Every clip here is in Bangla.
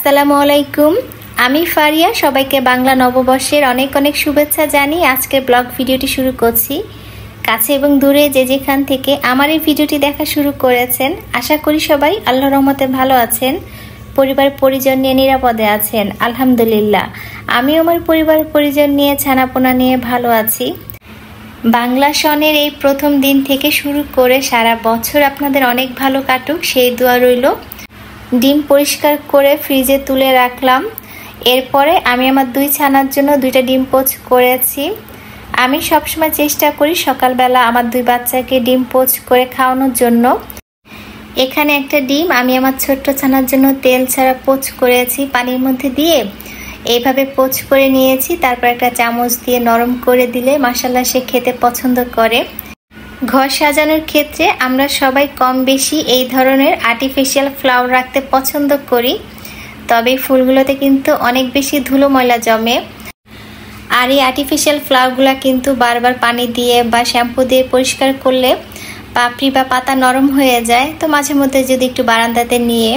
আসসালামু আলাইকুম। আমি ফারিয়া, সবাইকে বাংলা নববর্ষের অনেক অনেক শুভেচ্ছা জানিয়ে আজকে ব্লগ ভিডিওটি শুরু করছি। কাছে এবং দূরে যে যেখান থেকে আমার এই ভিডিওটি দেখা শুরু করেছেন, আশা করি সবাই আল্লাহর রহমতে ভালো আছেন, পরিবার পরিজন নিয়ে নিরাপদে আছেন। আলহামদুলিল্লাহ, আমিও আমার পরিবার পরিজন নিয়ে ছানাপোনা নিয়ে ভালো আছি। বাংলা সনের এই প্রথম দিন থেকে শুরু করে সারা বছর আপনাদের অনেক ভালো কাটুক, সেই দোয়া রইল। ডিম পরিষ্কার করে ফ্রিজে তুলে রাখলাম। এরপরে আমি আমার দুই ছানার জন্য দুইটা ডিম পোচ করেছি। আমি সবসময় চেষ্টা করি সকালবেলা আমার দুই বাচ্চাকে ডিম পোচ করে খাওয়ানোর জন্য। এখানে একটা ডিম আমি আমার ছোট্ট ছানার জন্য তেল ছাড়া পোচ করেছি, পানির মধ্যে দিয়ে এইভাবে পোচ করে নিয়েছি। তারপর একটা চামচ দিয়ে নরম করে দিলে মাশাআল্লাহ সে খেতে পছন্দ করে। ঘর সাজানোর ক্ষেত্রে আমরা সবাই কম বেশি এই ধরনের আর্টিফিশিয়াল ফ্লাওয়ার রাখতে পছন্দ করি, তবে ফুলগুলোতে কিন্তু অনেক বেশি ধুলো ময়লা জমে। আর এই আর্টিফিশিয়াল ফ্লাওয়ারগুলো কিন্তু বারবার পানি দিয়ে বা শ্যাম্পু দিয়ে পরিষ্কার করলে পাপড়ি বা পাতা নরম হয়ে যায়। তো মাঝে মধ্যে যদি একটু বারান্দাতে নিয়ে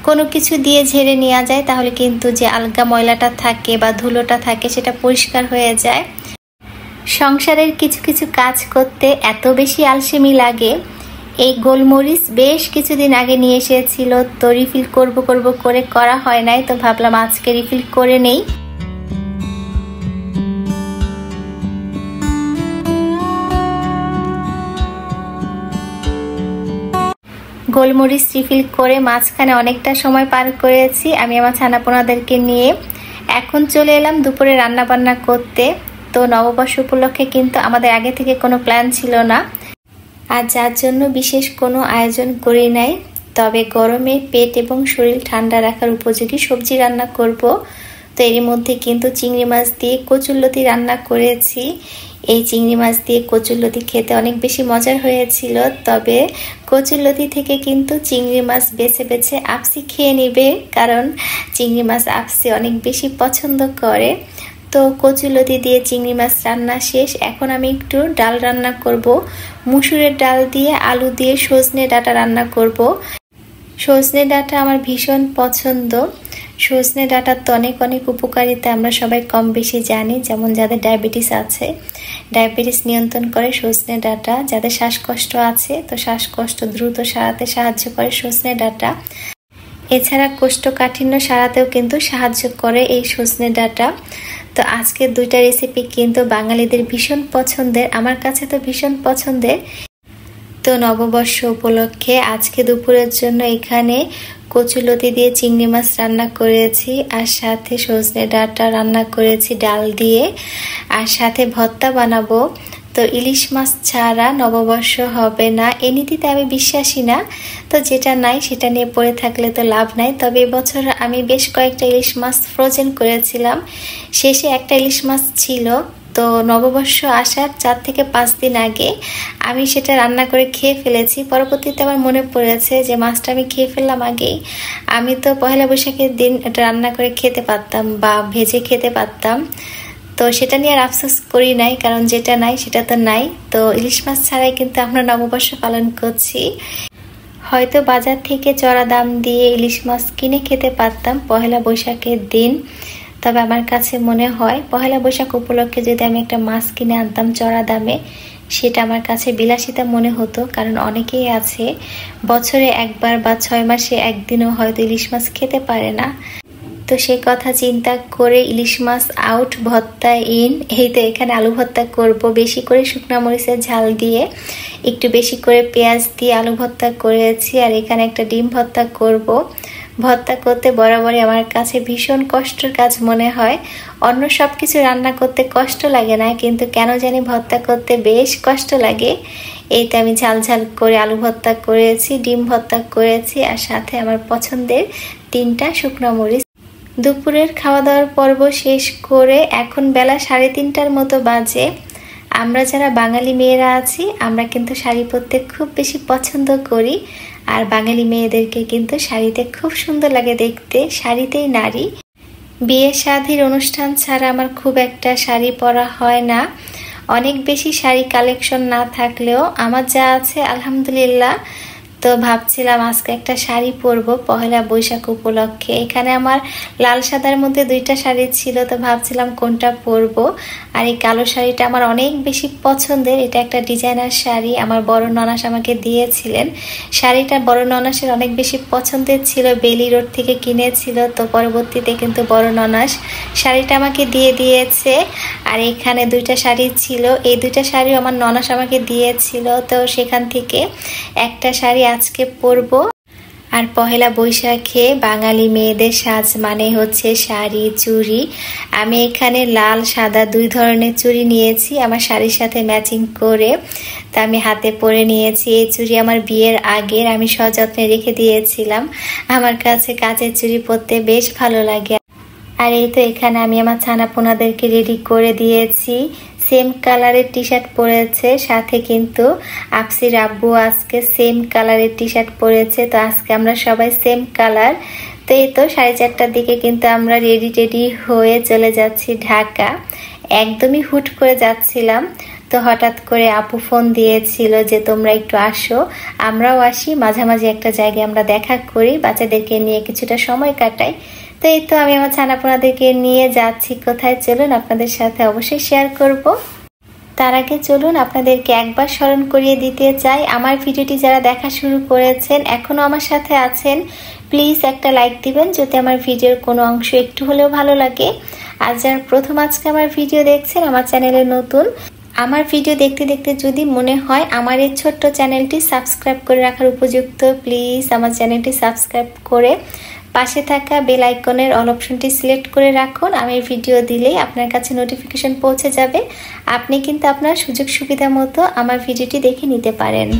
কোনো কিছু দিয়ে ঝেড়ে নেওয়া যায় তাহলে কিন্তু যে আলগা ময়লাটা থাকে বা ধুলোটা থাকে সেটা পরিষ্কার হয়ে যায়। সংসারের কিছু কিছু কাজ করতে এত বেশি আলসেমি লাগে। এই গোলমরিচ বেশ কিছুদিন আগে নিয়ে এসেছিল, তো রিফিল করব করে করা হয় নাই, তো ভাবলাম আজকে রিফিল করে নেই। গোলমরিচ রিফিল করে মাঝখানে অনেকটা সময় পার করেছি আমি আমার ছানাপোনাদেরকে নিয়ে। এখন চলে এলাম দুপুরে রান্না বান্না করতে। তো নববর্ষ উপলক্ষে কিন্তু আমাদের আগে থেকে কোনো প্ল্যান ছিল না, আর যার জন্য বিশেষ কোনো আয়োজন করি নাই। তবে গরমে পেট এবং শরীর ঠান্ডা রাখার উপযোগী সবজি রান্না করব। তো এর মধ্যে কিন্তু চিংড়ি মাছ দিয়ে কচুরলতি রান্না করেছি। এই চিংড়ি মাছ দিয়ে কচুরলতি খেতে অনেক বেশি মজার হয়েছিল। তবে কচুরলতি থেকে কিন্তু চিংড়ি মাছ বেছে বেছে আপসি খেয়ে নেবে, কারণ চিংড়ি মাছ আপসি অনেক বেশি পছন্দ করে। তো কচুরলতি দিয়ে চিংড়ি মাছ রান্না শেষ। এখন আমি একটু ডাল রান্না করব। মুসুরের ডাল দিয়ে আলু দিয়ে সজনে ডাঁটা রান্না করব। সজনে ডাঁটা আমার ভীষণ পছন্দ। সজনে ডাঁটার তো অনেক অনেক উপকারিতা আমরা সবাই কম বেশি জানি। যেমন যাদের ডায়াবেটিস আছে, ডায়াবেটিস নিয়ন্ত্রণ করে সজনে ডাঁটা। যাদের শ্বাসকষ্ট আছে, তো শ্বাসকষ্ট দ্রুত সারাতে সাহায্য করে সজনে ডাঁটা। এছাড়া কোষ্ঠকাঠিন্য সারাতেও কিন্তু সাহায্য করে এই সজনে ডাঁটা। তো আজকে দুইটা রেসিপি কিন্তু বাঙালিদের ভীষণ পছন্দের, আমার কাছে তো ভীষণ পছন্দের। তো নববর্ষ উপলক্ষে আজকে দুপুরের জন্য এখানে কচুরলতি দিয়ে চিংড়ি মাছ রান্না করেছি, আর সাথে সজনে ডাঁটা রান্না করেছি ডাল দিয়ে, আর সাথে ভর্তা বানাবো। তো ইলিশ মাছ ছাড়া নববর্ষ হবে না, এ নীতিতে আমি বিশ্বাসী না। তো যেটা নাই সেটা নিয়ে পড়ে থাকলে তো লাভ নাই। তবে এবছর আমি বেশ কয়েকটা ইলিশ মাছ ফ্রোজেন করেছিলাম, শেষে একটা ইলিশ মাছ ছিল। তো নববর্ষ আসার 4 থেকে 5 দিন আগে আমি সেটা রান্না করে খেয়ে ফেলেছি। পরবর্তীতে আমার মনে পড়েছে যে মাছটা আমি খেয়ে ফেললাম আগেই, আমি তো পহেলা বৈশাখের দিন এটা রান্না করে খেতে পারতাম বা ভেজে খেতে পারতাম। তো সেটা নিয়ে আর আফসোস করি নাই, কারণ যেটা নাই সেটা তো নাই। তো ইলিশ মাছ ছাড়াই কিন্তু আমরা নববর্ষ পালন করছি। হয়তো বাজার থেকে চড়া দাম দিয়ে ইলিশ মাছ কিনে খেতে পারতাম পহেলা বৈশাখের দিন, তবে আমার কাছে মনে হয় পহেলা বৈশাখ উপলক্ষে যদি আমি একটা মাছ কিনে আনতাম চড়া দামে, সেটা আমার কাছে বিলাসিতা মনে হতো। কারণ অনেকেই আছে বছরে একবার বা 6 মাসে একদিনও হয়তো ইলিশ মাছ খেতে পারে না। তো সে কথা চিন্তা করে ইলিশ মাছ আউট, ভর্তা ইন। এই তো এখানে আলু ভর্তা করব, বেশি করে শুকনা মরিচের ঝাল দিয়ে, একটু বেশি করে পেঁয়াজ দিয়ে আলু ভর্তা করেছি। আর এখানে একটা ডিম ভর্তা করব। ভর্তা করতে বরাবরই আমার কাছে ভীষণ কষ্টের কাজ মনে হয়। অন্য সব কিছু রান্না করতে কষ্ট লাগে না, কিন্তু কেন জানি ভর্তা করতে বেশ কষ্ট লাগে। এইতে আমি ঝাল ঝাল করে আলু ভর্তা করেছি, ডিম ভর্তা করেছি, আর সাথে আমার পছন্দের 3টা শুকনো মরিচ। দুপুরের খাওয়া দাওয়ার পর্ব শেষ করে এখন বেলা 3:30টার মতো বাজে। আমরা যারা বাঙালি মেয়েরা আছি আমরা কিন্তু শাড়ি পরতে খুব বেশি পছন্দ করি, আর বাঙালি মেয়েদেরকে কিন্তু শাড়িতে খুব সুন্দর লাগে দেখতে। শাড়িতেই নারী। বিয়ে শাদীর অনুষ্ঠান ছাড়া আমার খুব একটা শাড়ি পরা হয় না। অনেক বেশি শাড়ি কালেকশন না থাকলেও আমার যা আছে আলহামদুলিল্লাহ। তো তো ভাবছিলাম আজকে একটা শাড়ি পরবো পহেলা বৈশাখ উপলক্ষে। এখানে আমার লাল সাদার মধ্যে দুইটা শাড়ি ছিল, তো ভাবছিলাম কোনটা পরবো। আর এই কালো শাড়িটা আমার অনেক বেশি পছন্দের। এটা একটা ডিজাইনার শাড়ি, আমার বড় ননাস আমাকে দিয়েছিলেন। শাড়িটা বড় ননাসের অনেক বেশি পছন্দের ছিল, বেলি রোড থেকে কিনেছিল। তো পরবর্তীতে কিন্তু বড় ননাস শাড়িটা আমাকে দিয়ে দিয়েছে। আর এখানে দুইটা শাড়ি ছিল, এই দুইটা শাড়িও আমার ননাস আমাকে দিয়েছিল। তো সেখান থেকে একটা শাড়ি আজকে পরবো। আর পহেলা বৈশাখে বাঙালি মেয়েদের সাজ মানে হচ্ছে শাড়ি, চুড়ি। আমি এখানে লাল সাদা দুই ধরনের চুড়ি নিয়েছি আমার শাড়ির সাথে ম্যাচিং করে। তা আমি হাতে পরে নিয়েছি। এই চুড়ি আমার বিয়ের আগের, আমি সযত্নে রেখে দিয়েছিলাম। আমার কাছে কাচের চুড়ি পরতে বেশ ভালো লাগে। আর এই তো এখানে আমি আমার ছানাপোনাদেরকে রেডি করে দিয়েছি। সেম কালারের টি শার্ট পরেছে, সাথে কিন্তু আপসির আব্বু আজকে সেম কালারের টি শার্ট পরেছে। তো আজকে আমরা সবাই সেম কালার। তো এই তো 4:30টার দিকে কিন্তু আমরা রেডি হয়ে চলে যাচ্ছি ঢাকা। একদমই হুট করে যাচ্ছিলাম, তো হঠাৎ করে আপু ফোন দিয়েছিল যে তোমরা একটু আসো, আমরাও আসি, মাঝামাঝি একটা জায়গায় আমরা দেখা করি, বাচ্চাদেরকে নিয়ে কিছুটা সময় কাটাই। তো এই তো আমি আমার ছানাপোনাদেরকে নিয়ে যাচ্ছি। কোথায় চলুন আপনাদের সাথে অবশ্যই শেয়ার করব। তার আগে চলুন আপনাদেরকে একবার স্মরণ করিয়ে দিতে চাই, আমার ভিডিওটি যারা দেখা শুরু করেছেন এখনও আমার সাথে আছেন, প্লিজ একটা লাইক দিবেন যদি আমার ভিডিওর কোনো অংশ একটু হলেও ভালো লাগে। আর যারা প্রথম আজকে আমার ভিডিও দেখছেন, আমার চ্যানেলে নতুন, আমার ভিডিও দেখতে দেখতে যদি মনে হয় আমার এই ছোট্ট চ্যানেলটি সাবস্ক্রাইব করে রাখার উপযুক্ত, প্লিজ আমার চ্যানেলটি সাবস্ক্রাইব করে পাশে থাকা বেল আইকনের অল অপশনটি সিলেক্ট করে রাখুন। আমি ভিডিও দিলেই আপনার কাছে নোটিফিকেশন পৌঁছে যাবে। আপনি কিন্তু আপনার সুযোগ সুবিধা মতো আমার ভিডিওটি দেখে নিতে পারেন।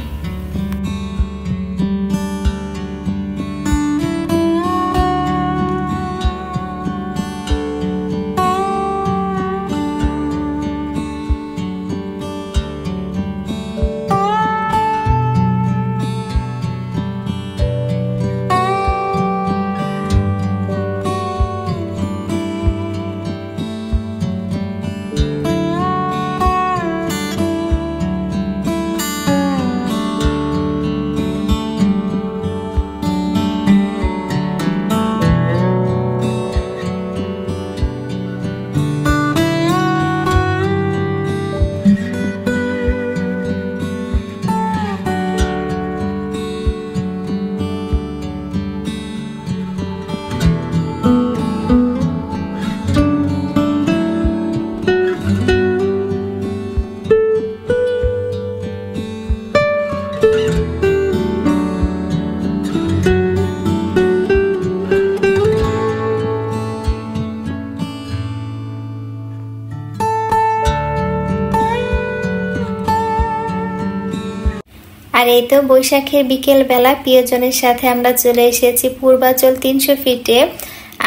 আর এই তো বৈশাখের বিকেল বেলা প্রিয়জনের সাথে আমরা চলে এসেছি পূর্বাচল 300 ফিটে।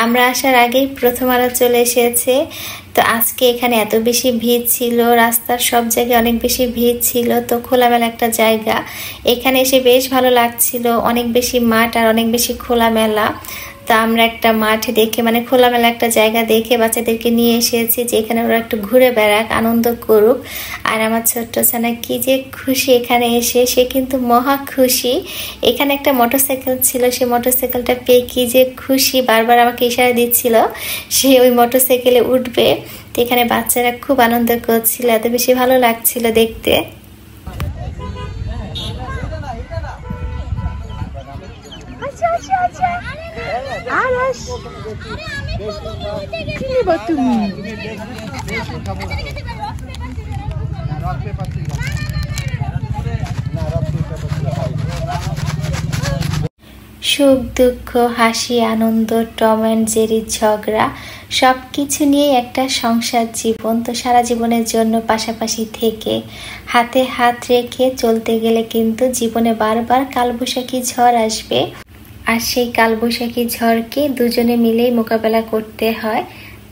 আমরা আসার আগেই প্রথম আলো চলে এসেছে। তো আজকে এখানে এত বেশি ভিড় ছিল, রাস্তার সব জায়গায় অনেক বেশি ভিড় ছিল। তো খোলামেলা একটা জায়গা, এখানে এসে বেশ ভালো লাগছিল। অনেক বেশি মাঠ আর অনেক বেশি খোলামেলা। তো আমরা একটা মাঠ দেখে, মানে খোলামেলা একটা জায়গা দেখে বাচ্চাদেরকে নিয়ে এসেছি যে এখানে ওরা একটু ঘুরে বেড়াক, আনন্দ করুক। আর আমার ছোট্ট ছানা কি যে খুশি এখানে এসে, সে কিন্তু মহা খুশি। এখানে একটা মোটরসাইকেল ছিল, সেই মোটরসাইকেলটা পেয়ে কি যে খুশি, বারবার আমাকে ইশারা দিচ্ছিল সে ওই মোটরসাইকেলে উঠবে। তো এখানে বাচ্চারা খুব আনন্দ করছিল, এত বেশি ভালো লাগছিল দেখতে। সুখ দুঃখ, হাসি আনন্দ, টম অ্যান্ড জেরির ঝগড়া, সব কিছু নিয়ে একটা সংসার জীবন। তো সারা জীবনের জন্য পাশাপাশি থেকে হাতে হাত রেখে চলতে গেলে কিন্তু জীবনে বারবার কালবৈশাখী ঝড় আসবে। আর সেই কালবৈশাখী ঝড়কে দুজনে মিলেই মোকাবেলা করতে হয়,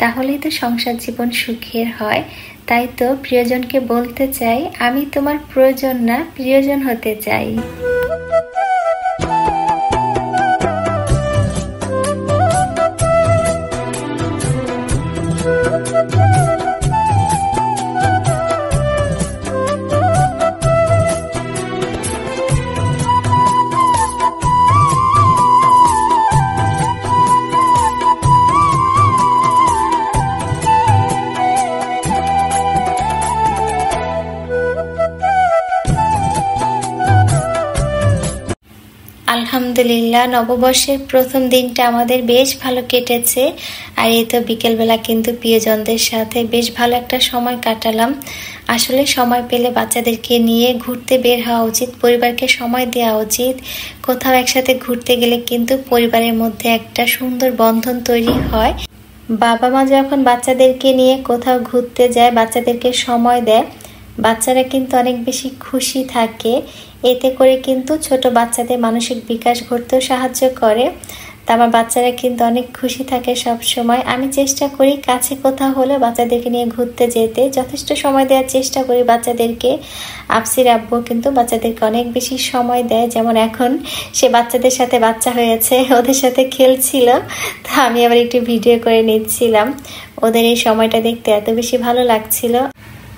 তাহলেই তো সংসার জীবন সুখের হয়। তাই তো প্রিয়জনকে বলতে চাই, আমি তোমার প্রয়োজন না, প্রিয়জন হতে চাই। আলহামদুলিল্লাহ নববর্ষের প্রথম দিনটা আমাদের বেশ ভালো কেটেছে। আর এই তো বিকেলবেলা কিন্তু প্রিয়জনদের সাথে বেশ ভালো একটা সময় কাটালাম। আসলে সময় পেলে বাচ্চাদেরকে নিয়ে ঘুরতে বের হওয়া উচিত, পরিবারকে সময় দেওয়া উচিত। কোথাও একসাথে ঘুরতে গেলে কিন্তু পরিবারের মধ্যে একটা সুন্দর বন্ধন তৈরি হয়। বাবা মা যখন বাচ্চাদেরকে নিয়ে কোথাও ঘুরতে যায়, বাচ্চাদেরকে সময় দেয়, বাচ্চারা কিন্তু অনেক বেশি খুশি থাকে। এতে করে কিন্তু ছোট বাচ্চাদের মানসিক বিকাশ ঘটতেও সাহায্য করে। তা আমার বাচ্চারা কিন্তু অনেক খুশি থাকে সব সময়। আমি চেষ্টা করি কাছে কোথাও হলে বাচ্চাদেরকে নিয়ে ঘুরতে যেতে, যথেষ্ট সময় দেওয়ার চেষ্টা করি বাচ্চাদেরকে। আফসির আব্বু কিন্তু বাচ্চাদেরকে অনেক বেশি সময় দেয়, যেমন এখন সে বাচ্চাদের সাথে বাচ্চা হয়েছে, ওদের সাথে খেলছিল। তা আমি আবার একটু ভিডিও করে নিচ্ছিলাম। ওদের এই সময়টা দেখতে এত বেশি ভালো লাগছিল।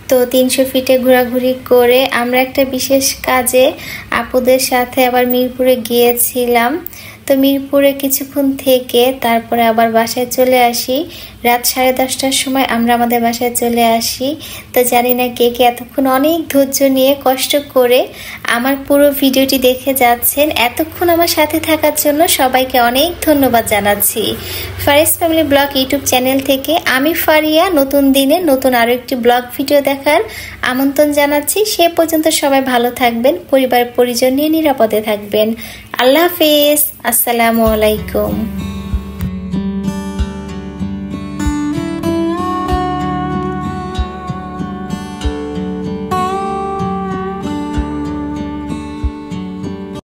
তো 300 ফিটে ঘোরাঘুরি করে আমরা একটা বিশেষ কাজে আপুদের সাথে আবার মিরপুরে গিয়েছিলাম। তো মিরপুরে কিছুক্ষণ থেকে তারপরে আবার বাসায় চলে আসি। রাত 10:30টার সময় আমরা আমাদের বাসায় চলে আসি। তো জানি না কে কে এতক্ষণ অনেক ধৈর্য নিয়ে কষ্ট করে আমার পুরো ভিডিওটি দেখে যাচ্ছেন। এতক্ষণ আমার সাথে থাকার জন্য সবাইকে অনেক ধন্যবাদ জানাচ্ছি। Faris family blog YouTube channel থেকে আমি ফারিয়া নতুন দিনে নতুন আরও একটি ব্লগ ভিডিও দেখার আমন্ত্রণ জানাচ্ছি। সে পর্যন্ত সবাই ভালো থাকবেন, পরিবার পরিজন নিয়ে নিরাপদে থাকবেন। আল্লাহ হাফেজ, আসসালামু আলাইকুম।